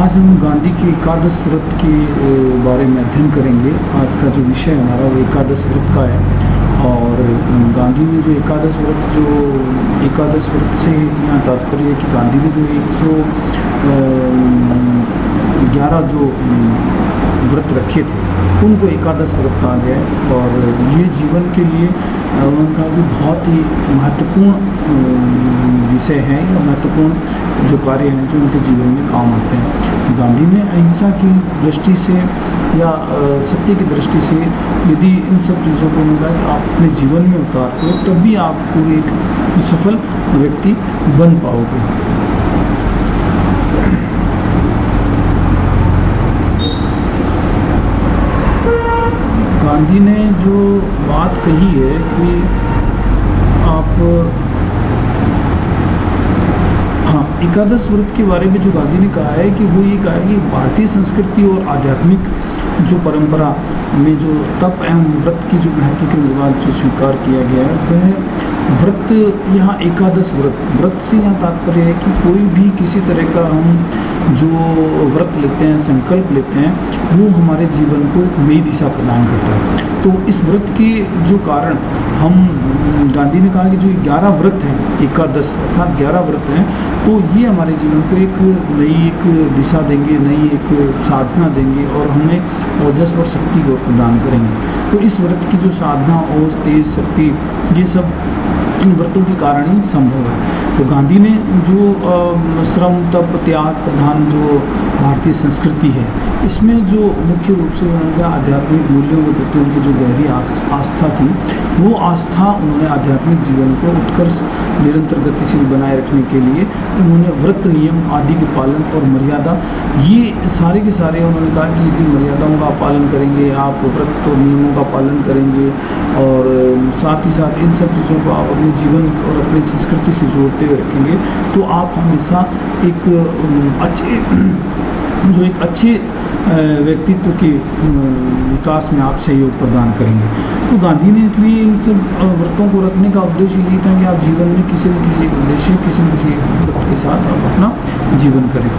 आज हम गांधी की एकादश व्रत के बारे में अध्ययन करेंगे। आज का जो विषय हमारा वो एकादश व्रत का है। और गांधी ने जो एकादश व्रत से यहाँ तात्पर्य है कि गांधी ने जो 111 जो व्रत रखे थे उनको एकादश व्रत कहा गया है। और ये जीवन के लिए उन्होंने कहा कि बहुत ही महत्वपूर्ण विषय है या महत्वपूर्ण जो कार्य हैं जो उनके जीवन में काम आते हैं। गांधी ने अहिंसा की दृष्टि से या सत्य की दृष्टि से यदि इन सब चीज़ों को मिला कि आप अपने जीवन में उतारते हो तब भी आप पूरे एक सफल व्यक्ति बन पाओगे। गांधी ने जो बात कही है कि आप एकादश व्रत के बारे में जो गांधी ने कहा है कि वो ये कहा है कि भारतीय संस्कृति और आध्यात्मिक जो परंपरा में जो तप एवं व्रत की जो महत्व के निर्वाह जो स्वीकार किया गया है वह व्रत यहाँ एकादश व्रत से यहाँ तात्पर्य है कि कोई भी किसी तरह का हम जो व्रत लेते हैं, संकल्प लेते हैं, वो हमारे जीवन को एक नई दिशा प्रदान करता है। तो इस व्रत के जो कारण हम गांधी ने कहा कि जो 11 व्रत हैं, एकादश अर्थात 11 व्रत हैं, तो ये हमारे जीवन को एक नई एक दिशा देंगे, नई एक साधना देंगे और हमें ओजस और शक्ति को प्रदान करेंगे। तो इस व्रत की जो साधना ओज तेज शक्ति ये सब इन व्रतों के कारण ही संभव है। तो गांधी ने जो श्रम तप त्याग प्रधान जो भारतीय संस्कृति है इसमें जो मुख्य रूप से उनका आध्यात्मिक मूल्यों के प्रति उनकी जो गहरी आस्था थी वो आस्था उन्होंने आध्यात्मिक जीवन को उत्कर्ष निरंतर गतिशील बनाए रखने के लिए उन्होंने व्रत नियम आदि के पालन और मर्यादा ये सारे के सारे उन्होंने कहा कि यदि मर्यादाओं का पालन करेंगे, आप व्रत और नियमों का पालन करेंगे और साथ ही साथ इन सब चीज़ों को आप अपने जीवन और अपनी संस्कृति से जोड़ते हुए रखेंगे तो आप हमेशा एक अच्छे व्यक्तित्व के विकास में आप सहयोग प्रदान करेंगे। तो गांधी ने इसलिए इन सब व्रतों को रखने का उद्देश्य यही था कि आप जीवन में किसी न किसी एक उद्देश्य किसी न किसी एक व्रत के साथ आप अपना जीवन करें।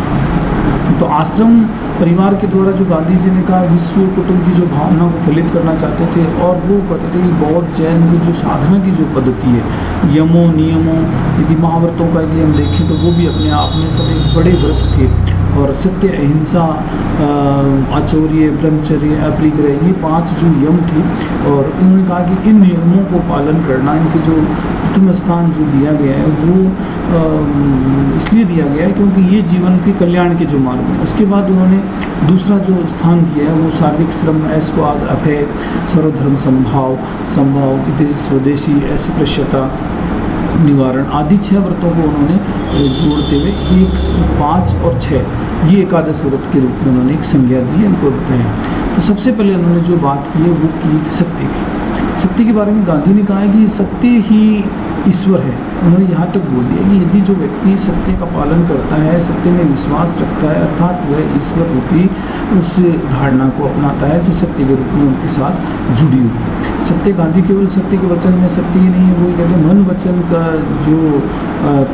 तो आश्रम परिवार के द्वारा जो गांधी जी ने कहा विश्व कुटुंब की जो भावना को फलित करना चाहते थे और वो कहते थे कि बौद्ध जैन की जो साधना की जो पद्धति है, यमों नियमों यदि महाव्रतों का यदि हम देखें तो वो भी अपने आप में सब एक बड़े व्रत थे। और सत्य अहिंसा आचौर्य ब्रह्मचर्य अपरिग्रह ये 5 जो यम थे और इन्होंने कहा कि इन नियमों को पालन करना इनके जो प्रथम स्थान जो दिया गया है वो इसलिए दिया गया है क्योंकि ये जीवन के कल्याण के जो मार्ग हैं। उसके बाद उन्होंने दूसरा जो स्थान दिया है वो सार्विक श्रम ऐश्वाद अभय सर्वधर्म संभाव स्वदेशी अस्पृश्यता निवारण आदि 6 व्रतों को उन्होंने जोड़ते हुए 1, 5 और 6 ये एकादश व्रत के रूप में उन्होंने एक संज्ञा दी है, इनको बताया। तो सबसे पहले उन्होंने जो बात की है वो की सत्य की। सत्य के बारे में गांधी ने कहा है कि सत्य ही ईश्वर है। उन्होंने यहाँ तक बोल दिया कि यदि जो व्यक्ति सत्य का पालन करता है, सत्य में विश्वास रखता है अर्थात वह ईश्वर रूपी उस धारणा को अपनाता है जो सत्य के रूप में उनके साथ जुड़ी हुई है। सत्य गांधी केवल सत्य के वचन में सत्य ही नहीं है, वो कहते हैं मन वचन का जो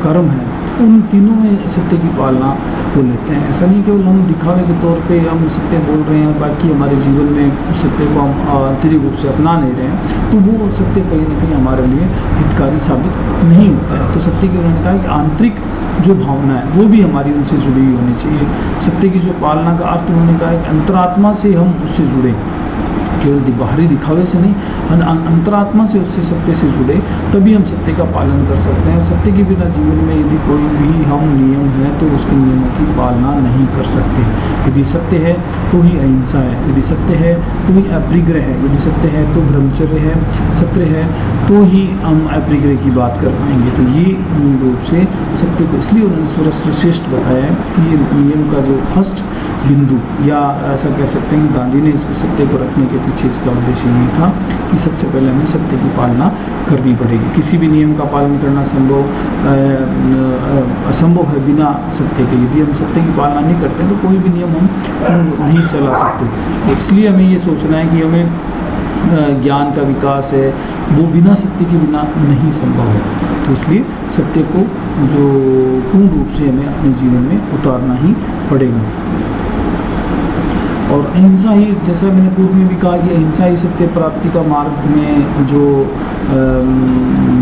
कर्म है उन तीनों में सत्य की पालना को लेते हैं। ऐसा नहीं केवल हम दिखावे के तौर पे हम सत्य बोल रहे हैं बाकी हमारे जीवन में सत्य को हम आंतरिक रूप से अपना नहीं रहे हैं तो वो सत्य कहीं ना कहीं हमारे लिए हितकारी साबित नहीं होता है। तो सत्य की उन्होंने कहा कि आंतरिक जो भावना है वो भी हमारी उनसे जुड़ी हुई होनी चाहिए। सत्य की जो पालना का अर्थ उन्होंने कहा कि अंतरात्मा से हम उससे जुड़े, केवल बाहरी दिखावे से नहीं, अंतरात्मा से उससे सत्य से जुड़े तभी हम सत्य का पालन कर सकते हैं। सत्य के बिना जीवन में यदि कोई भी हम नियम है तो उसके नियमों की पालना नहीं कर सकते। यदि सत्य है तो ही अहिंसा है, यदि सत्य है तो ही अपरिग्रह है, यदि सत्य है तो ब्रह्मचर्य है, सत्य है तो ही हम अपरिग्रह की बात कर पाएंगे। तो ये मूल रूप से सत्य को इसलिए उन्होंने सर्वश्रेष्ठ बताया है कि ये नियम का जो फर्स्ट बिंदु या ऐसा कह सकते हैं कि गांधी ने इसको सत्य को रखने के पीछे इसका उद्देश्य यही था कि सबसे पहले हमें सत्य की पालना करनी पड़ेगी। किसी भी नियम का पालन करना असंभव है बिना सत्य के। यदि हम सत्य की पालना नहीं करते तो कोई भी नियम हम नहीं चला सकते। इसलिए हमें ये सोचना है कि हमें ज्ञान का विकास है वो बिना सत्य के बिना नहीं संभव है। तो इसलिए सत्य को जो पूर्ण रूप से हमें अपने जीवन में उतारना ही पड़ेगा। और अहिंसा ही, जैसा मैंने पूर्व में भी कहा कि अहिंसा ही सत्य प्राप्ति का मार्ग में जो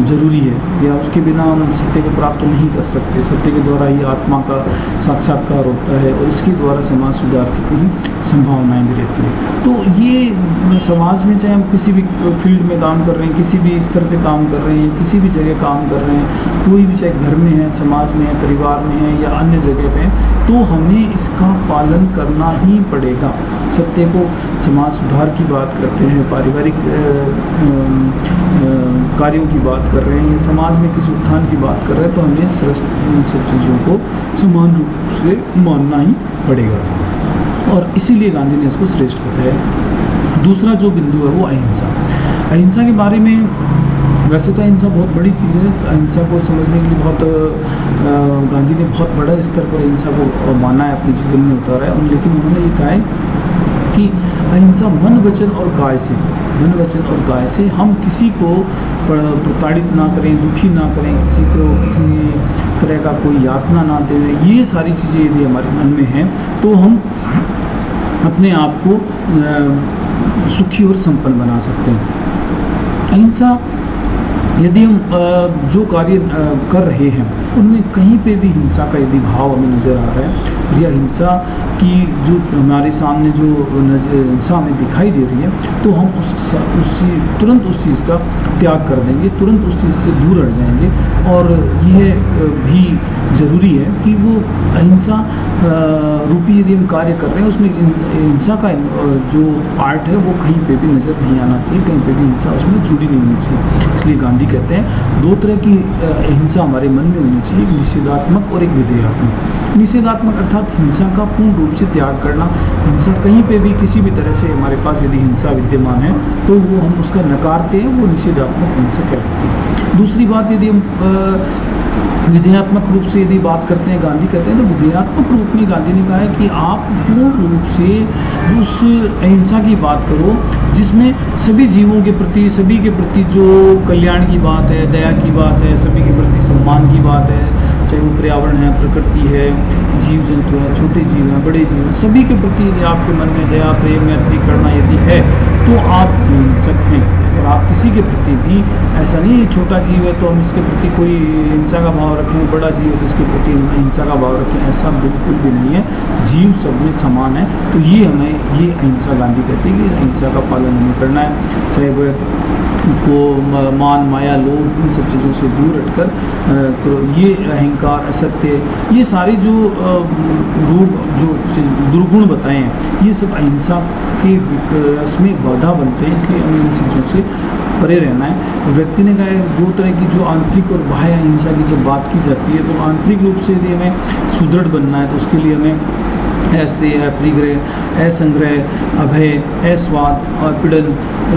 ज़रूरी है, या उसके बिना हम सत्य को प्राप्त नहीं कर सकते। सत्य के द्वारा ही आत्मा का साक्षात्कार होता है और इसके द्वारा समाज सुधार की पूरी संभावनाएं भी रहती है। तो ये समाज में, चाहे हम किसी भी फील्ड में काम कर रहे हैं, किसी भी स्तर पे काम कर रहे हैं, किसी भी जगह काम कर रहे हैं, कोई भी, चाहे घर में है, समाज में है, परिवार में है या अन्य जगह पे, तो हमें इसका पालन करना ही पड़ेगा। सत्य को, समाज सुधार की बात करते हैं, पारिवारिक कार्यों की बात कर रहे हैं, समाज में किसी उत्थान की बात कर रहे हैं, तो हमें सब चीज़ों को समान रूप से मानना ही पड़ेगा। और इसीलिए गांधी ने इसको श्रेष्ठ बताया। दूसरा जो बिंदु है वो अहिंसा। अहिंसा के बारे में, वैसे तो अहिंसा बहुत बड़ी चीज़ है, अहिंसा को समझने के लिए गांधी ने बहुत बड़ा स्तर पर अहिंसा को माना है, अपने जीवन में उतारा है। लेकिन उन्होंने ये कहा है कि अहिंसा मन, वचन और काया से, मन, वचन और काया से हम किसी को प्रताड़ित ना करें, दुखी ना करें, किसी को किसी तरह का कोई यातना ना दें। ये सारी चीज़ें यदि हमारे मन में हैं तो हम अपने आप को सुखी और संपन्न बना सकते हैं। अहिंसा, यदि हम जो कार्य कर रहे हैं उनमें कहीं पे भी हिंसा का यदि भाव हमें नज़र आ रहा है, या हिंसा की जो हमारे सामने जो हिंसा हमें दिखाई दे रही है, तो हम तुरंत उस चीज़ का त्याग कर देंगे, तुरंत उस चीज़ से दूर हट जाएंगे। और यह भी ज़रूरी है कि वो अहिंसा रूपी यदि हम कार्य कर रहे हैं, उसमें हिंसा का जो पार्ट है वो कहीं पे भी नज़र नहीं आना चाहिए, कहीं पे भी हिंसा उसमें जुड़ी नहीं होनी चाहिए। इसलिए गांधी कहते हैं दो तरह की हिंसा हमारे मन में होनी चाहिए, एक निषेधात्मक और एक विधेयात्मक। निषेधात्मक अर्थात हिंसा का पूर्ण रूप से त्याग करना। हिंसा कहीं पे भी किसी भी तरह से हमारे पास यदि हिंसा विद्यमान है तो वो हम उसका नकारते हैं, वो निषेधात्मक हिंसा कहलाती है। दूसरी बात, यदि हम विधेयात्मक रूप से यदि बात करते हैं, गांधी कहते हैं, तो विधेयात्मक रूप में गांधी ने कहा है कि आप पूर्ण रूप से उस अहिंसा की बात करो जिसमें सभी जीवों के प्रति, सभी के प्रति जो कल्याण की बात है, दया की बात है, सभी के प्रति सम्मान की बात है, चाहे वो पर्यावरण है, प्रकृति है, जीव जंतु हैं, छोटे जीव हैं, बड़े जीव हैं, सभी के प्रति यदि आपके मन में दया, प्रेम, मैत्री करना यदि है तो आप अहिंसक हैं। और आप किसी के प्रति भी ऐसा नहीं, छोटा जीव है तो हम इसके प्रति कोई हिंसा का भाव रखें, बड़ा जीव है तो इसके प्रति अहिंसा का भाव रखें, ऐसा बिल्कुल भी नहीं है। जीव सब में समान है। तो ये हमें, ये अहिंसा गांधी कहती है कि अहिंसा का पालन हमें करना है, चाहे वह को मान, माया, लोभ, इन सब चीज़ों से दूर हटकर ये अहंकार, असत्य, ये सारे जो रूप, जो दुर्गुण बताए हैं, ये सब अहिंसा के विकास में बाधा बनते हैं। इसलिए हमें इन चीज़ों से परे रहना है। व्यक्ति ने कहा है दो तरह की, जो आंतरिक और बाह्य अहिंसा की जब बात की जाती है, तो आंतरिक रूप से यदि हमें सुदृढ़ बनना है तो उसके लिए हमें अस्तेय, अपरिग्रह, असंग्रह, अभय, अस्वाद और पीड़न,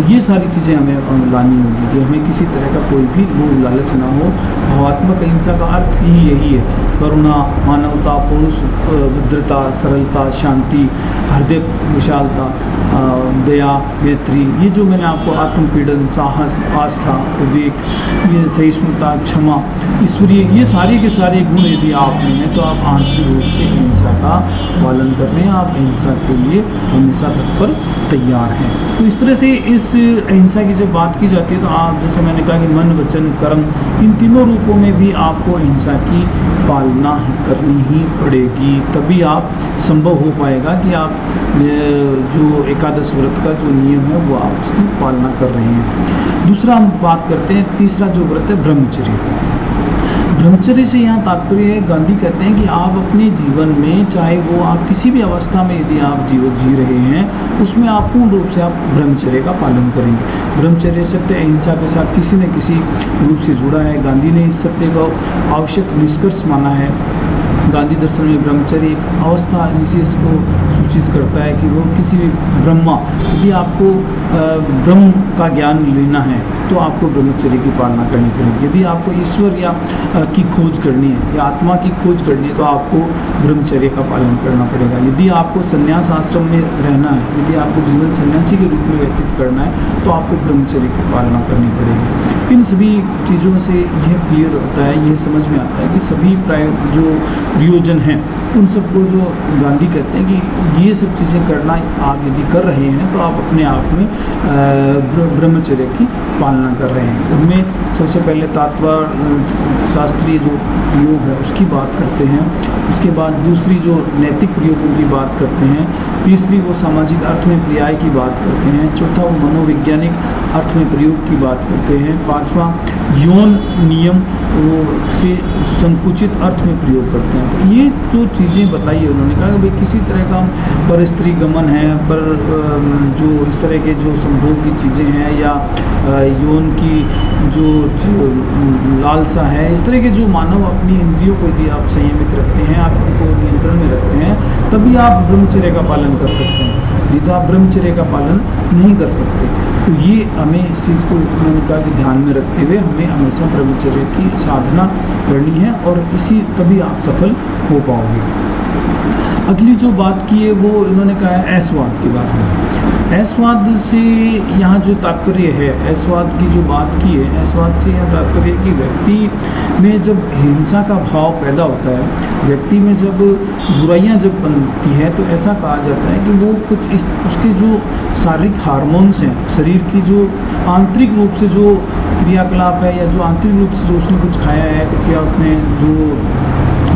ये सारी चीज़ें हमें लानी होगी कि हमें किसी तरह का कोई भी लोभ लालच ना हो। भावात्मक अहिंसा का अर्थ ही यही है, करुणा, मानवता, पौरुष, भद्रता, सरलता, शांति, हृदय विशालता, दया, मैत्री, ये जो मैंने आपको आत्मपीड़न, साहस, आस्था, विवेक, ये सहिष्णुता, क्षमा, ईश्वरीय, ये सारे के सारे गुण यदि आप में हैं तो आप आंतरिक रूप से अहिंसा का पालन कर रहे हैं, आप अहिंसा के लिए हमेशा तत्पर तैयार हैं। तो इस तरह से इस अहिंसा की जब बात की जाती है तो आप, जैसे मैंने कहा कि मन, वचन, कर्म, इन तीनों रूपों में भी आपको अहिंसा की पालना करनी ही पड़ेगी, तभी आप संभव हो पाएगा कि आप जो एकादश व्रत का जो नियम है वो आप उसकी पालना कर रहे हैं। दूसरा हम बात करते हैं, तीसरा जो व्रत है ब्रह्मचर्य। ब्रह्मचर्य से यहाँ तात्पर्य है, गांधी कहते हैं कि आप अपने जीवन में, चाहे वो आप किसी भी अवस्था में यदि आप जीवन जी रहे हैं, उसमें आप पूर्ण रूप से आप ब्रह्मचर्य का पालन करेंगे। ब्रह्मचर्य सत्य अहिंसा के साथ किसी न किसी रूप से जुड़ा है। गांधी ने इस सत्य का आवश्यक निष्कर्ष माना है। गांधी दर्शन में ब्रह्मचर्य एक अवस्था विशेष को सूचित करता है कि वो किसी भी ब्रह्मा, यदि आपको ब्रह्म का ज्ञान लेना है तो आपको ब्रह्मचर्य की पालना करनी पड़ेगी। यदि आपको ईश्वर या की खोज करनी है या आत्मा की खोज करनी है तो आपको ब्रह्मचर्य का पालन करना पड़ेगा। यदि आपको संन्यास आश्रम में रहना है, यदि आपको जीवन सन्यासी के रूप में व्यतीत करना है तो आपको ब्रह्मचर्य की पालना करनी पड़ेगी। इन सभी चीज़ों से यह क्लियर होता है, यह समझ में आता है कि सभी जो प्रयोजन हैं उन सबको जो गांधी कहते हैं कि ये सब चीज़ें करना आप यदि कर रहे हैं तो आप अपने आप में ब्रह्मचर्य की पालना कर रहे हैं। उनमें सबसे पहले तात्वा शास्त्रीय जो प्रयोग है उसकी बात करते हैं, उसके बाद दूसरी जो नैतिक प्रयोगों की बात करते हैं, तीसरी वो सामाजिक अर्थ में पर्याय की बात करते हैं, चौथा वो मनोवैज्ञानिक अर्थ में प्रयोग की बात करते हैं, पांचवा यौन नियम वो से संकुचित अर्थ में प्रयोग करते हैं। तो ये जो चीज़ें बताई है उन्होंने कहा कि भाई किसी तरह का पर स्त्री गमन है, पर जो इस तरह के जो संभोग की चीज़ें हैं या यौन की जो लालसा है, इस तरह के जो मानव अपनी इंद्रियों को यदि आप संयमित रखते हैं, आप उनको नियंत्रण में रखते हैं, तभी आप ब्रह्मचर्य का पालन कर सकते हैं, नहीं तो आप ब्रह्मचर्य का पालन नहीं कर सकते। तो ये हमें इस चीज़ को उन्होंने कहा कि ध्यान में रखते हुए हमें हमेशा ब्रह्मचर्य की साधना करनी है और इसी तभी आप सफल हो पाओगे। अगली जो बात की है वो इन्होंने कहा है ऐसवाद के बारे में। ऐसवाद से यहाँ जो तात्पर्य है, ऐसवाद की जो बात की है, ऐसवाद से यहाँ तात्पर्य है कि व्यक्ति में जब हिंसा का भाव पैदा होता है, व्यक्ति में जब बुराइयाँ जब बनती है, तो ऐसा कहा जाता है कि वो कुछ उसके जो शारीरिक हार्मोन्स हैं, शरीर की जो आंतरिक रूप से जो क्रियाकलाप है या जो आंतरिक रूप से जो उसने कुछ खाया है कुछ या उसने जो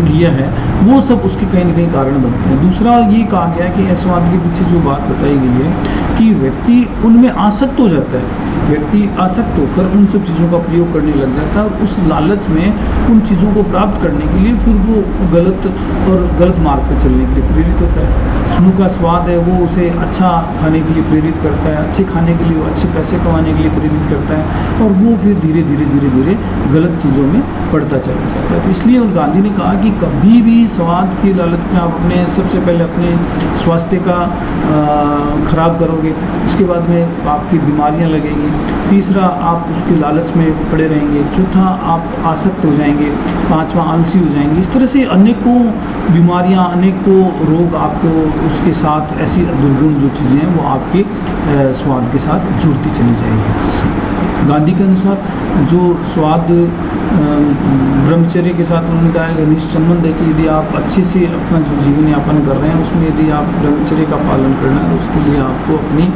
लिया है, वो सब उसके कहीं ना कहीं कारण बनते हैं। दूसरा ये कहा गया है कि ऐसवाद के पीछे जो बात बताई गई है कि व्यक्ति उनमें आसक्त हो जाता है, व्यक्ति आसक्त होकर उन सब चीज़ों का प्रयोग करने लग जाता है और उस लालच में उन चीज़ों को प्राप्त करने के लिए फिर वो गलत मार्ग पर चलने के लिए प्रेरित होता है। मुँह का स्वाद है वो उसे अच्छा खाने के लिए प्रेरित करता है, अच्छे खाने के लिए, अच्छे पैसे कमाने के लिए प्रेरित करता है और वो फिर धीरे धीरे गलत चीज़ों में पड़ता चला जाता है। तो इसलिए गांधी ने कहा कि कभी भी स्वाद की लालच में आप अपने सबसे पहले अपने स्वास्थ्य का खराब करोगे, उसके बाद में आपकी बीमारियां लगेंगी, तीसरा आप उसके लालच में पड़े रहेंगे, चौथा आप आसक्त हो जाएंगे, पांचवा आलसी हो जाएंगे। इस तरह से अनेकों बीमारियां, अनेकों रोग आपको उसके साथ ऐसी दुर्गुण जो चीज़ें हैं वो आपके स्वाद के साथ जुड़ती चली जाएगी। गांधी के अनुसार जो स्वाद ब्रह्मचर्य के साथ उन्होंने कहा है घनिष्ठ संबंध है कि यदि आप अच्छे से अपना जो जीवन यापन कर रहे हैं उसमें यदि आप ब्रह्मचर्य का पालन करना है तो उसके लिए आपको अपनी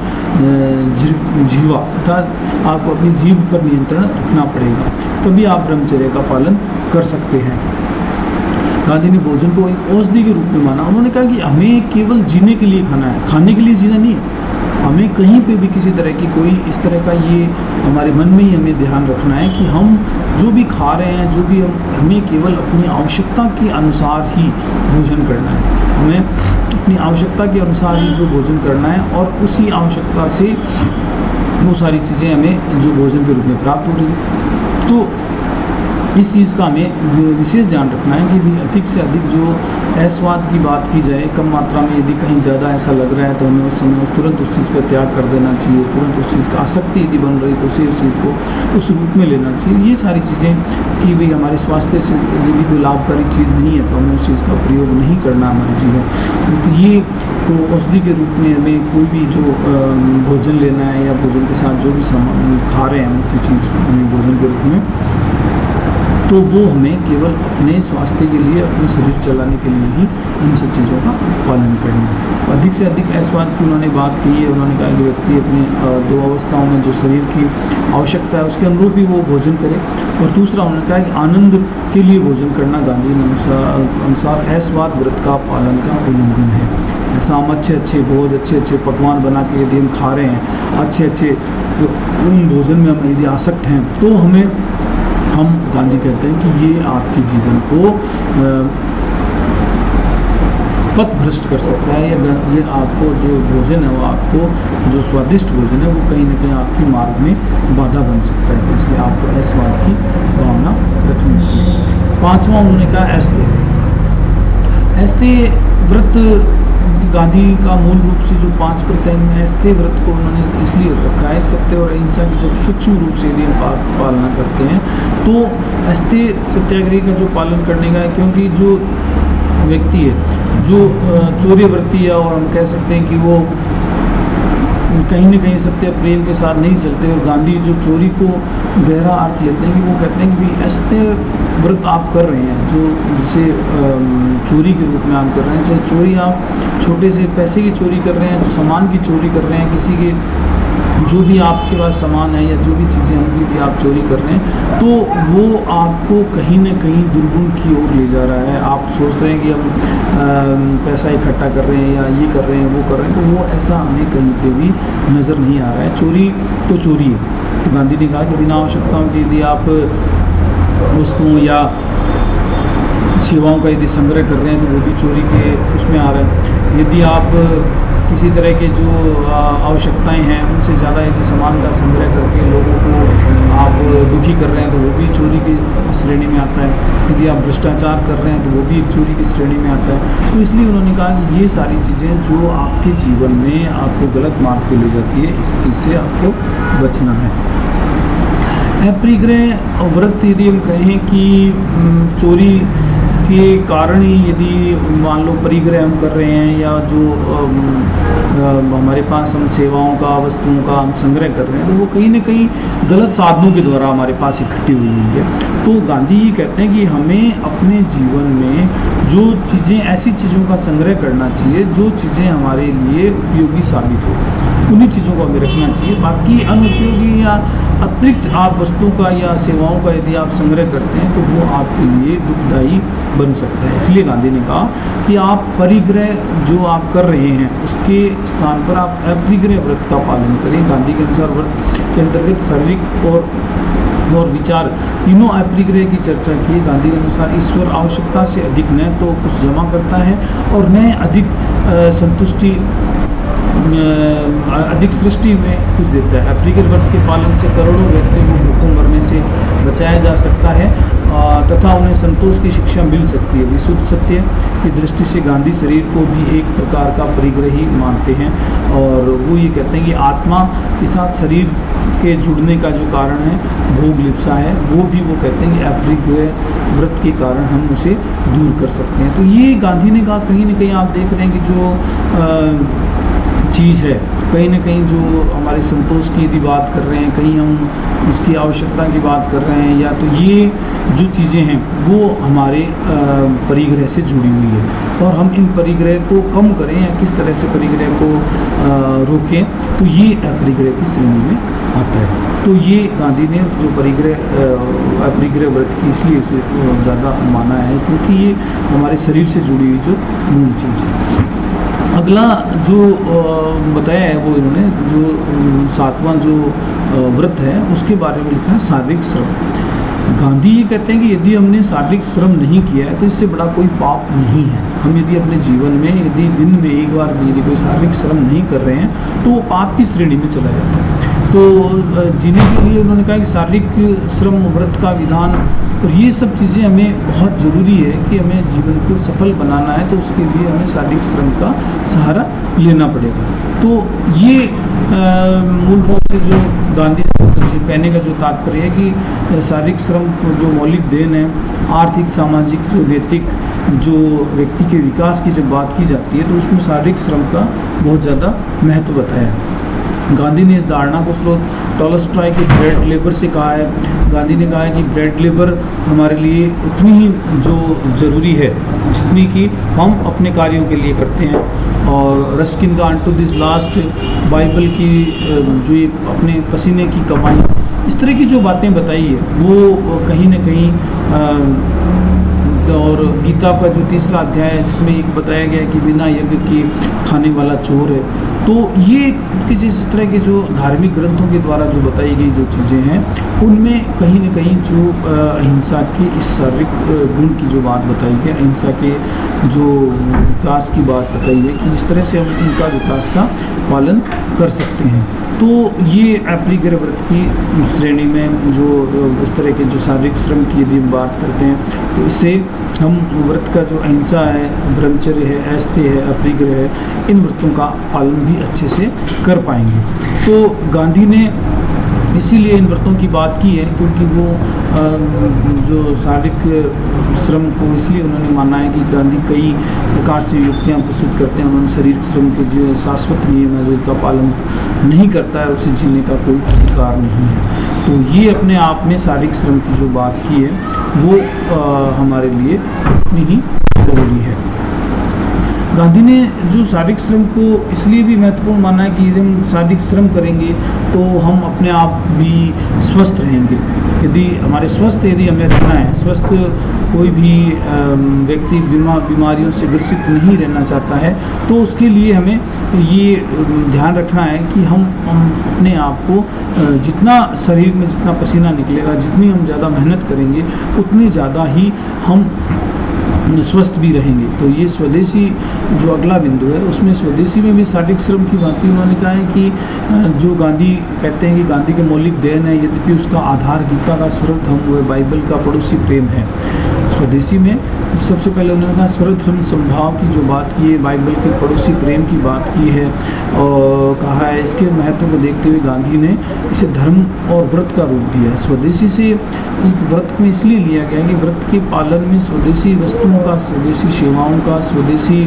जीवा अर्थात आपको अपनी जीभ पर नियंत्रण रखना पड़ेगा, तभी आप ब्रह्मचर्य का पालन कर सकते हैं। गांधी ने भोजन को एक औषधि के रूप में माना। उन्होंने कहा कि हमें केवल जीने के लिए खाना है, खाने के लिए जीना नहीं है। हमें कहीं पे भी किसी तरह की कोई इस तरह का ये हमारे मन में ही हमें ध्यान रखना है कि हम जो भी खा रहे हैं, जो भी हमें केवल अपनी आवश्यकता के अनुसार ही भोजन करना है। हमें अपनी आवश्यकता के अनुसार ही जो भोजन करना है और उसी आवश्यकता से वो सारी चीज़ें हमें जो भोजन के रूप में प्राप्त हो रही है। तो इस चीज़ का हमें विशेष ध्यान रखना है कि भी अधिक से अधिक जो ऐसवाद की बात की जाए, कम मात्रा में यदि कहीं ज़्यादा ऐसा लग रहा है तो हमें उस समय तुरंत उस चीज़ का त्याग कर देना चाहिए, तुरंत उस चीज़ का आसक्ति यदि बन रही तो उसी उस चीज़ को उस रूप में लेना चाहिए। ये सारी चीज़ें कि भाई हमारे स्वास्थ्य से यदि कोई लाभकारी चीज़ नहीं है तो हमें उस चीज़ का प्रयोग नहीं करना हमारे जीवन। तो ये तो औषधि के रूप में हमें कोई भी जो भोजन लेना है या भोजन के साथ जो भी सामान खा रहे हैं उसी चीज़ हमें भोजन के रूप में, तो वो हमें केवल अपने स्वास्थ्य के लिए, अपने शरीर चलाने के लिए ही इन सब चीज़ों का पालन करना है। अधिक से अधिक ऐसवाद की उन्होंने बात की है। उन्होंने कहा कि व्यक्ति अपनी दो अवस्थाओं में जो शरीर की आवश्यकता है उसके अनुरूप ही वो भोजन करे। और दूसरा उन्होंने कहा कि आनंद के लिए भोजन करना गांधी के अनुसार ऐसवाद व्रत का पालन का उल्लंघन है। ऐसा हम अच्छे भोज, अच्छे पकवान बना के यदि हम खा रहे हैं, अच्छे उन भोजन में हम यदि आसक्त हैं तो हम गांधी कहते हैं कि ये आपके जीवन को पथ भ्रष्ट कर सकता है। ये आपको जो भोजन है वो आपको जो स्वादिष्ट भोजन है वो कहीं ना कहीं आपके मार्ग में बाधा बन सकता है। तो इसलिए आपको ऐसवाद की भावना रखनी चाहिए। पांचवा उन्होंने कहा ऐस्ते व्रत। गांधी का मूल रूप से जो 5 प्रत्यय में ऐस्ते व्रत को उन्होंने इसलिए रखा है, सत्य और अहिंसा की जब सूक्ष्म रूप से यदि हम पालना करते हैं तो ऐस्ते सत्याग्रह का जो पालन करने का है, क्योंकि जो व्यक्ति है जो चौर्यवृत्ति है और हम कह सकते हैं कि वो कहीं न कहीं सत्य प्रेम के साथ नहीं चलते और गांधी जो चोरी को गहरा अर्थ लेते हैं कि वो कहते हैं कि भाई ऐसे व्रत आप कर रहे हैं जो जिसे चोरी के रूप में आप कर रहे हैं, चाहे चोरी आप छोटे से पैसे की चोरी कर रहे हैं, सामान की चोरी कर रहे हैं, किसी के जो भी आपके पास सामान है या जो भी चीज़ें होंगी भी आप चोरी कर रहे हैं, तो वो आपको कहीं ना कहीं दुर्गुण की ओर ले जा रहा है। आप सोच रहे हैं कि हम पैसा इकट्ठा कर रहे हैं या ये कर रहे हैं वो कर रहे हैं, तो वो ऐसा हमें कहीं पे भी नज़र नहीं आ रहा है। चोरी तो चोरी है। तो गांधी ने कहा कि बिना आवश्यकताओं के यदि आप वस्तुओं या सेवाओं का यदि संग्रह कर रहे हैं तो वो भी चोरी के उसमें आ रहा है। यदि आप किसी तरह के जो आवश्यकताएं हैं उनसे ज़्यादा यदि सामान का संग्रह करके लोगों को आप दुखी कर रहे हैं तो वो भी चोरी की श्रेणी में आता है। यदि आप भ्रष्टाचार कर रहे हैं तो वो भी एक चोरी की श्रेणी में आता है। तो इसलिए उन्होंने कहा कि ये सारी चीज़ें जो आपके जीवन में आपको गलत मार्ग पे ले जाती है, इस चीज़ से आपको बचना है। अपरिग्रह व्रत यदि हम कहें कि चोरी के कारण ही यदि मान लो परिग्रह हम कर रहे हैं या जो हमारे पास हम सेवाओं का वस्तुओं का हम संग्रह कर रहे हैं, तो वो कहीं ना कहीं गलत साधनों के द्वारा हमारे पास इकट्ठी हुई है। तो गांधी ये कहते हैं कि हमें अपने जीवन में जो चीज़ें ऐसी चीज़ों का संग्रह करना चाहिए जो चीज़ें हमारे लिए उपयोगी साबित हो, उन्हीं चीज़ों को हमें रखना चाहिए। बाकी अनुपयोगी या अतिरिक्त आप वस्तुओं का या सेवाओं का यदि आप संग्रह करते हैं तो वो आपके लिए दुखदायी बन सकता है। इसलिए गांधी ने कहा कि आप परिग्रह जो आप कर रहे हैं उसके स्थान पर आप अपरिग्रह व्रत का पालन करें। गांधी के अनुसार व्रत के अंतर्गत शारीरिक और विचार तीनों अपरिग्रह की चर्चा की। गांधी के अनुसार ईश्वर आवश्यकता से अधिक न तो कुछ जमा करता है और न अधिक संतुष्टि अधिक सृष्टि में कुछ देता है। अपरिग्रह व्रत के पालन से करोड़ों व्यक्तियों को भूखों मरने से बचाया जा सकता है तथा उन्हें संतोष की शिक्षा मिल सकती है। विशुद्ध सत्य की दृष्टि से गांधी शरीर को भी एक प्रकार का परिग्रह ही मानते हैं और वो ये कहते हैं कि आत्मा के साथ शरीर के जुड़ने का जो कारण है भोग लिप्सा है, वो भी वो कहते हैं कि अपरिग्रह व्रत के कारण हम उसे दूर कर सकते हैं। तो ये गांधी ने कहा, कहीं ना कहीं आप देख रहे हैं कि जो चीज़ है कहीं ना कहीं जो हमारे संतोष की यदि बात कर रहे हैं, कहीं हम उसकी आवश्यकता की बात कर रहे हैं, या तो ये जो चीज़ें हैं वो हमारे परिग्रह से जुड़ी हुई है और हम इन परिग्रह को कम करें या किस तरह से परिग्रह को रोकें, तो ये अपरिग्रह की श्रेणी में आता है। तो ये गांधी ने जो अपरिग्रह व्रत की इसलिए से ज़्यादा माना है क्योंकि ये हमारे शरीर से जुड़ी हुई जो मूल चीज़ है। अगला जो बताया है वो इन्होंने जो 7वां जो व्रत है उसके बारे में लिखा है शारीरिक श्रम। गांधी ये कहते हैं कि यदि हमने शारीरिक श्रम नहीं किया है तो इससे बड़ा कोई पाप नहीं है। हम यदि अपने जीवन में यदि दिन में एक बार भी यदि कोई शारीरिक श्रम नहीं कर रहे हैं तो वो पाप की श्रेणी में चला जाता है। तो जीने के लिए उन्होंने कहा कि शारीरिक श्रम व्रत का विधान और ये सब चीज़ें हमें बहुत ज़रूरी है कि हमें जीवन को सफल बनाना है, तो उसके लिए हमें शारीरिक श्रम का सहारा लेना पड़ेगा। तो ये मूल रूप से जो गांधी जी कहने का जो तात्पर्य है कि शारीरिक श्रम जो मौलिक देन है, आर्थिक सामाजिक जो नैतिक जो व्यक्ति के विकास की जब बात की जाती है तो उसमें शारीरिक श्रम का बहुत ज़्यादा महत्व बताया है। गांधी ने इस धारणा को स्रोत टॉलस्टॉय के ब्रेड लेबर से कहा है। गांधी ने कहा है कि ब्रेड लेबर हमारे लिए उतनी ही जो ज़रूरी है जितनी कि हम अपने कार्यों के लिए करते हैं। और रस्किन का अनटू दिस लास्ट बाइबल की जो ये अपने पसीने की कमाई, इस तरह की जो बातें बताई है वो कहीं ना कहीं और गीता का जो 3रा अध्याय है जिसमें एक बताया गया है कि बिना यज्ञ के खाने वाला चोर है। तो ये कि जिस तरह के जो धार्मिक ग्रंथों के द्वारा जो बताई गई जो चीज़ें हैं उनमें कहीं ना कहीं जो अहिंसा के इस शारीरिक गुण की जो बात बताई गई, अहिंसा के जो विकास की बात बताई है कि इस तरह से हम उनका विकास का पालन कर सकते हैं। तो ये अपरिग्रह व्रत की श्रेणी में जो इस तरह के जो शारीरिक श्रम की यदि हम बात करते हैं तो इससे हम व्रत का जो अहिंसा है, ब्रह्मचर्य है, ऐस्त्य है, अपरिग्रह है, इन व्रतों का पालन भी अच्छे से कर पाएंगे। तो गांधी ने इसीलिए इन व्रतों की बात की है, क्योंकि वो जो शारीरिक श्रम को इसलिए उन्होंने माना है कि गांधी कई प्रकार से युक्तियाँ प्रस्तुत करते हैं। उन्होंने शारीरिक श्रम के जो शाश्वत नियम है, जो इसका पालन नहीं करता है उसे जीने का कोई अधिकार नहीं है। तो ये अपने आप में शारीरिक श्रम की जो बात की है वो हमारे लिए उतनी ही ज़रूरी है। गांधी ने जो शारीरिक श्रम को इसलिए भी महत्वपूर्ण माना है कि यदि हम शारीरिक श्रम करेंगे तो हम अपने आप भी स्वस्थ रहेंगे। यदि हमारे स्वस्थ यदि हमें रहना है, स्वस्थ कोई भी व्यक्ति बीमारियों से ग्रसित नहीं रहना चाहता है, तो उसके लिए हमें ये ध्यान रखना है कि हम अपने आप को जितना शरीर में जितना पसीना निकलेगा, जितनी हम ज़्यादा मेहनत करेंगे, उतनी ज़्यादा ही हम स्वस्थ भी रहेंगे। तो ये स्वदेशी जो अगला बिंदु है उसमें स्वदेशी में भी शारीरिक श्रम की बात ही उन्होंने कहा है कि जो गांधी कहते हैं कि गांधी के मौलिक देन है, यद्यपि उसका आधार गीता का स्वरधर्म व बाइबल का पड़ोसी प्रेम है। स्वदेशी में सबसे पहले उन्होंने कहा स्वरधर्म संभाव की जो बात की है, बाइबल के पड़ोसी प्रेम की बात की है और कहा है। इसके महत्व को देखते हुए गांधी ने इसे धर्म और व्रत का रूप दिया है। स्वदेशी से व्रत में इसलिए लिया गया कि व्रत के पालन में स्वदेशी वस्तुओं का, स्वदेशी सेवाओं का, स्वदेशी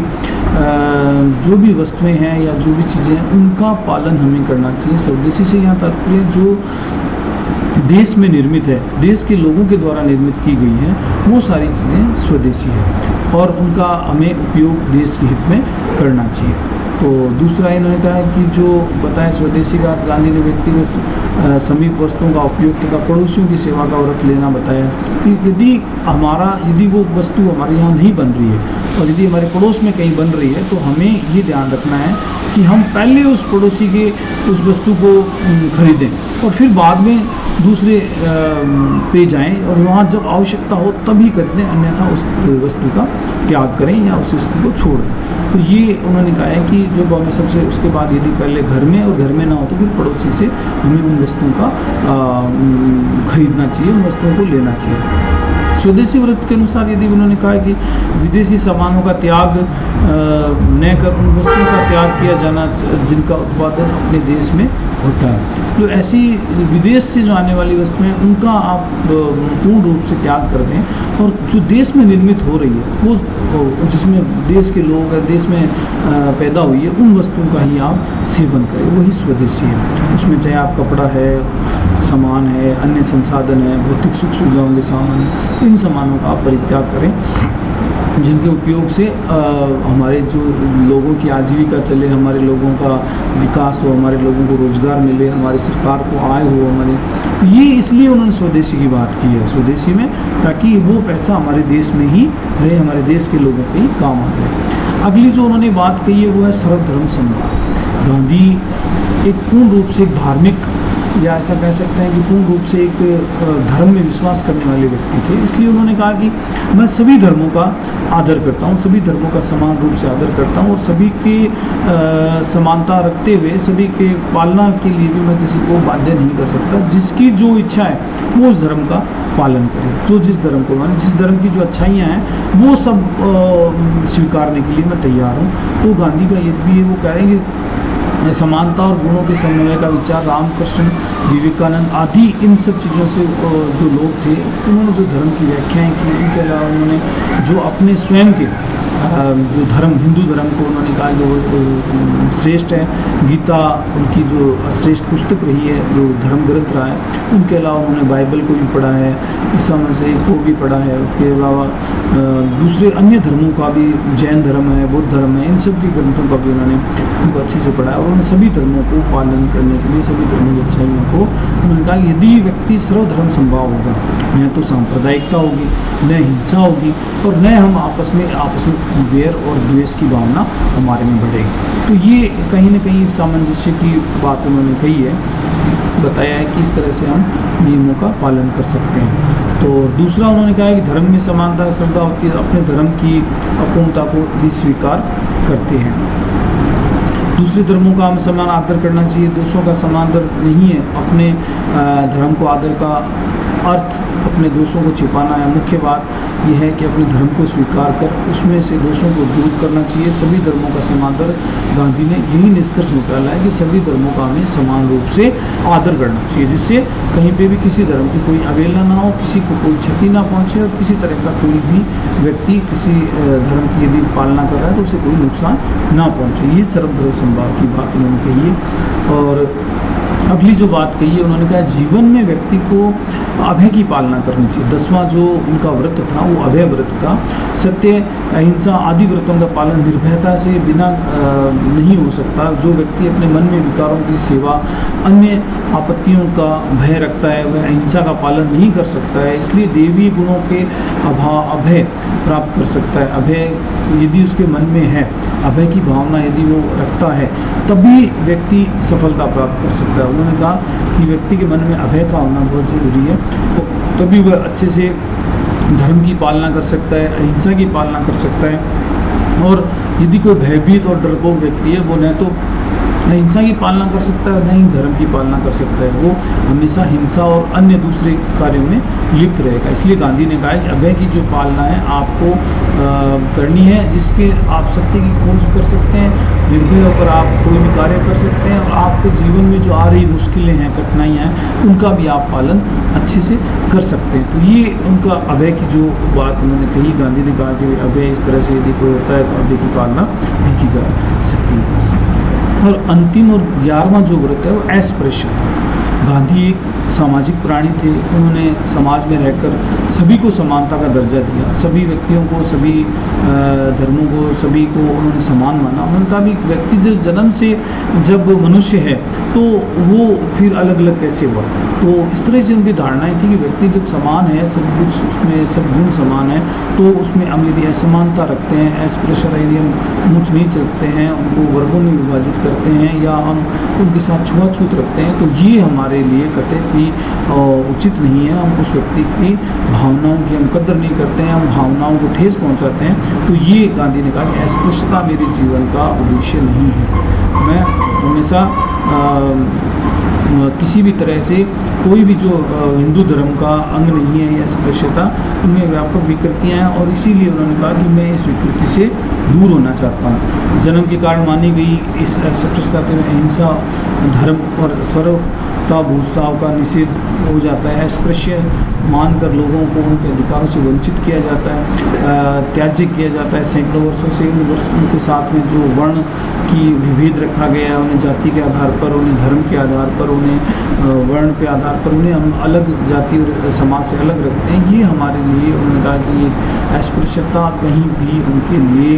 जो भी वस्तुएं हैं या जो भी चीज़ें हैं उनका पालन हमें करना चाहिए। स्वदेशी से यहाँ तात्पर्य जो देश में निर्मित है, देश के लोगों के द्वारा निर्मित की गई है, वो सारी चीज़ें स्वदेशी है और उनका हमें उपयोग देश के हित में करना चाहिए। तो दूसरा इन्होंने कहा है कि जो बताया स्वदेशी का गांधी ने व्यक्तिगत समीप वस्तुओं का उपयोग तथा पड़ोसियों की सेवा का व्रत लेना बताया कि यदि वो वस्तु हमारे यहाँ नहीं बन रही है और यदि हमारे पड़ोस में कहीं बन रही है तो हमें ये ध्यान रखना है कि हम पहले उस पड़ोसी के उस वस्तु को खरीदें और फिर बाद में दूसरे पे जाएं और वहाँ जब आवश्यकता हो तभी खरीदें, अन्यथा उस वस्तु का त्याग करें या उस वस्तु को छोड़ दें। तो ये उन्होंने कहा है कि जो हमें सबसे उसके बाद यदि पहले घर में और घर में ना हो तो फिर पड़ोसी से हमें उन वस्तुओं का खरीदना चाहिए, उन वस्तुओं को लेना चाहिए। स्वदेशी व्रत के अनुसार यदि उन्होंने कहा कि विदेशी सामानों का त्याग न कर उन वस्तुओं का त्याग किया जाना जिनका उत्पादन अपने देश में होता है। तो ऐसी विदेश से जो आने वाली वस्तुएं उनका आप पूर्ण रूप से त्याग कर दें और जो देश में निर्मित हो रही है वो जिसमें देश के लोग हैं, देश में पैदा हुई है, उन वस्तुओं का ही आप सेवन करें, वही स्वदेशी है। उसमें चाहे आप कपड़ा है, सामान है, अन्य संसाधन है, भौतिक सुख सुविधाओं के सामान है, इन सामानों का आप परित्याग करें जिनके उपयोग से हमारे जो लोगों की आजीविका चले, हमारे लोगों का विकास हो, हमारे लोगों को रोजगार मिले, हमारी सरकार को आय हो हमारे। तो ये इसलिए उन्होंने स्वदेशी की बात की है स्वदेशी में, ताकि वो पैसा हमारे देश में ही रहे, हमारे देश के लोगों के ही काम आ जाए। अगली जो उन्होंने बात कही है वो है सर्वधर्म समभाव। गांधी एक पूर्ण रूप से एक धार्मिक या ऐसा कह सकते हैं कि पूर्ण रूप से एक धर्म में विश्वास करने वाले व्यक्ति थे। इसलिए उन्होंने कहा कि मैं सभी धर्मों का आदर करता हूँ, सभी धर्मों का समान रूप से आदर करता हूँ और सभी की समानता रखते हुए सभी के पालना के लिए भी मैं किसी को बाध्य नहीं कर सकता। जिसकी जो इच्छा है वो उस धर्म का पालन करे, जो जिस धर्म को माने, जिस धर्म की जो अच्छाइयाँ हैं वो सब स्वीकारने के लिए मैं तैयार हूँ। तो गांधी का ये भी है, वो कह रहे हैं कि समानता और गुणों के समन्वय का विचार रामकृष्ण, विवेकानंद आदि इन सब चीज़ों से जो लोग थे उन्होंने जो धर्म की व्याख्याएं की, इनके अलावा उन्होंने जो अपने स्वयं के जो धर्म, हिंदू धर्म को उन्होंने कहा कि वो श्रेष्ठ है। गीता उनकी जो श्रेष्ठ पुस्तक रही है, जो धर्म ग्रंथ रहा है। उनके अलावा उन्होंने बाइबल को भी पढ़ा है, ईसा मसीह को भी पढ़ा है। उसके अलावा दूसरे अन्य धर्मों का भी, जैन धर्म है, बुद्ध धर्म है, इन सब के ग्रंथों का भी उन्होंने उनको अच्छे से पढ़ा है और उन्होंने सभी धर्मों को पालन करने के लिए, सभी धर्मों की अच्छाइयों को उन्होंने कहा यदि व्यक्ति सर्वधर्म संभाव होगा, न तो सांप्रदायिकता होगी, न हिंसा होगी और न हम आपस में वैर और द्वेष की भावना हमारे में बढ़ेगी। तो ये कहीं ना कहीं सामंजस्य की बात उन्होंने कही है, बताया है कि इस तरह से हम नियमों का पालन कर सकते हैं। तो दूसरा उन्होंने कहा है कि धर्म में समानता श्रद्धा होती है, अपने धर्म की अपूर्णता को भी स्वीकार करते हैं। दूसरे धर्मों का हम समान आदर करना चाहिए, दोषों का समान आदर नहीं है। अपने धर्म को आदर का अर्थ अपने दोषों को छिपाना है। मुख्य बात ये है कि अपने धर्म को स्वीकार कर उसमें से दोषों को दूर करना चाहिए। सभी धर्मों का समादर, गांधी ने यही निष्कर्ष निकाला है कि सभी धर्मों का हमें समान रूप से आदर करना चाहिए, जिससे कहीं पे भी किसी धर्म की कोई अवहेलना ना हो, किसी को कोई क्षति ना पहुंचे और किसी तरह का कोई भी व्यक्ति किसी धर्म की यदि पालना कर रहा है तो उसे कोई नुकसान ना पहुंचे। ये सर्वधर्म समभाव की बात उन्होंने कही है। और अगली जो बात कही है, उन्होंने कहा जीवन में व्यक्ति को अभय की पालना करनी चाहिए। 10वां जो उनका व्रत था वो अभय व्रत था। सत्य, अहिंसा आदि व्रतों का पालन निर्भयता से बिना नहीं हो सकता। जो व्यक्ति अपने मन में विकारों की सेवा, अन्य आपत्तियों का भय रखता है, वह अहिंसा का पालन नहीं कर सकता है। इसलिए देवी गुणों के अभय प्राप्त कर सकता है। अभय यदि उसके मन में है, अभय की भावना यदि वो रखता है, तभी व्यक्ति सफलता प्राप्त कर सकता है। उन्होंने कहा कि व्यक्ति के मन में अभय का होना बहुत ज़रूरी है, तो तभी वह अच्छे से धर्म की पालना कर सकता है, अहिंसा की पालना कर सकता है। और यदि कोई भयभीत और डरपोक व्यक्ति है, वो न तो अहिंसा की पालना कर सकता है, न ही धर्म की पालना कर सकता है, वो हमेशा हिंसा और अन्य दूसरे कार्यों में लिप्त रहेगा। इसलिए गांधी ने कहा कि अभय की जो पालना है आपको करनी है, जिसके आप सत्य की खोज कर सकते हैं, निर्भय होकर आप कोई भी कार्य कर सकते हैं और आपके जीवन में जो आ रही मुश्किलें हैं, कठिनाइयाँ हैं, उनका भी आप पालन अच्छे से कर सकते हैं। तो ये उनका अभय की जो बात उन्होंने कही, गांधी ने कहा कि अभय इस तरह से यदि कोई होता है तो अभय की पालना भी की जा सकती है। और अंतिम और 11वां जो व्रत है वो अस्पृश्य था। गांधी एक सामाजिक प्राणी थे। उन्होंने समाज में रहकर सभी को समानता का दर्जा दिया, सभी व्यक्तियों को, सभी धर्मों को, सभी को उन्होंने समान माना। उन्होंने कहा भी व्यक्ति जब जन्म से जब मनुष्य है तो वो फिर अलग अलग कैसे हुआ। तो इस तरह से उनकी धारणाएं थी कि व्यक्ति जब समान है, सब कुछ उसमें सब गुण समान है, तो उसमें हम यदि असमानता रखते हैं, अस्पृश्य यदि हम ऊंच नीच रखते हैं, उनको वर्गों में विभाजित करते हैं या हम उनके साथ छुआछूत रखते हैं, तो ये हमारे लिए कतई भी उचित नहीं है। हम उस व्यक्ति की भावनाओं की हम कदर नहीं करते हैं, हम भावनाओं को ठेस पहुंचाते हैं। तो ये गांधी ने कहा कि अस्पृश्यता मेरे जीवन का उद्देश्य नहीं है। मैं हमेशा किसी भी तरह से कोई भी जो हिंदू धर्म का अंग नहीं है या अस्पृश्यता, उनमें व्यापक विकृतियाँ हैं और इसीलिए उन्होंने कहा कि मैं इस विकृति से दूर होना चाहता हूँ। जन्म के कारण मानी गई इस अस्पृश्यता में अहिंसा, धर्म और स्वरूपता भूषताओं का निषेध हो जाता है। अस्पृश्य मानकर लोगों को उनके अधिकारों से वंचित किया जाता है, त्याज्य किया जाता है। सैकड़ों वर्षों से उनके साथ में जो वर्ण की विभेद रखा गया है, उन्हें जाति के आधार पर, उन्हें धर्म के आधार पर, उन्हें वर्ण के आधार पर, उन्हें हम अलग जाति और समाज से अलग रखते हैं। ये हमारे लिए, उन्होंने कहा कि ये अस्पृश्यता कहीं भी उनके लिए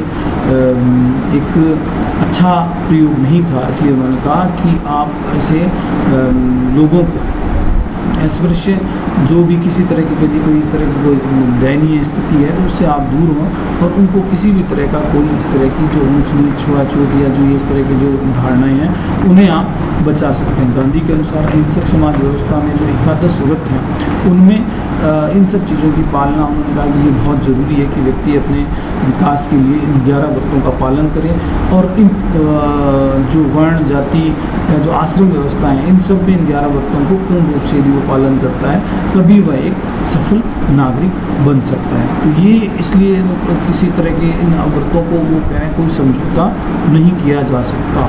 एक अच्छा प्रयोग नहीं था। इसलिए उन्होंने कहा कि आप ऐसे लोगों को अस्पृश्य जो भी किसी तरह की यदि कोई इस तरह की कोई दयनीय स्थिति है तो उससे आप दूर हों और उनको किसी भी तरह का कोई इस तरह की जो ऊंच नीच छुआछूत या जो इस तरह की जो धारणाएं हैं उन्हें आप बचा सकते हैं। गांधी के अनुसार अहिंसक समाज व्यवस्था में जो एकादश व्रत हैं उनमें इन सब चीज़ों की पालना, उन्होंने कहा कि ये बहुत ज़रूरी है कि व्यक्ति अपने विकास के लिए इन 11 व्रतों का पालन करे और इन जो वर्ण जाति या जो आश्रम व्यवस्था है इन सब में इन 11 व्रतों को पूर्ण रूप से यदि वो पालन करता है तभी वह एक सफल नागरिक बन सकता है। तो ये इसलिए किसी तरह के इन व्रतों को वो कह रहे हैं कोई समझौता नहीं किया जा सकता।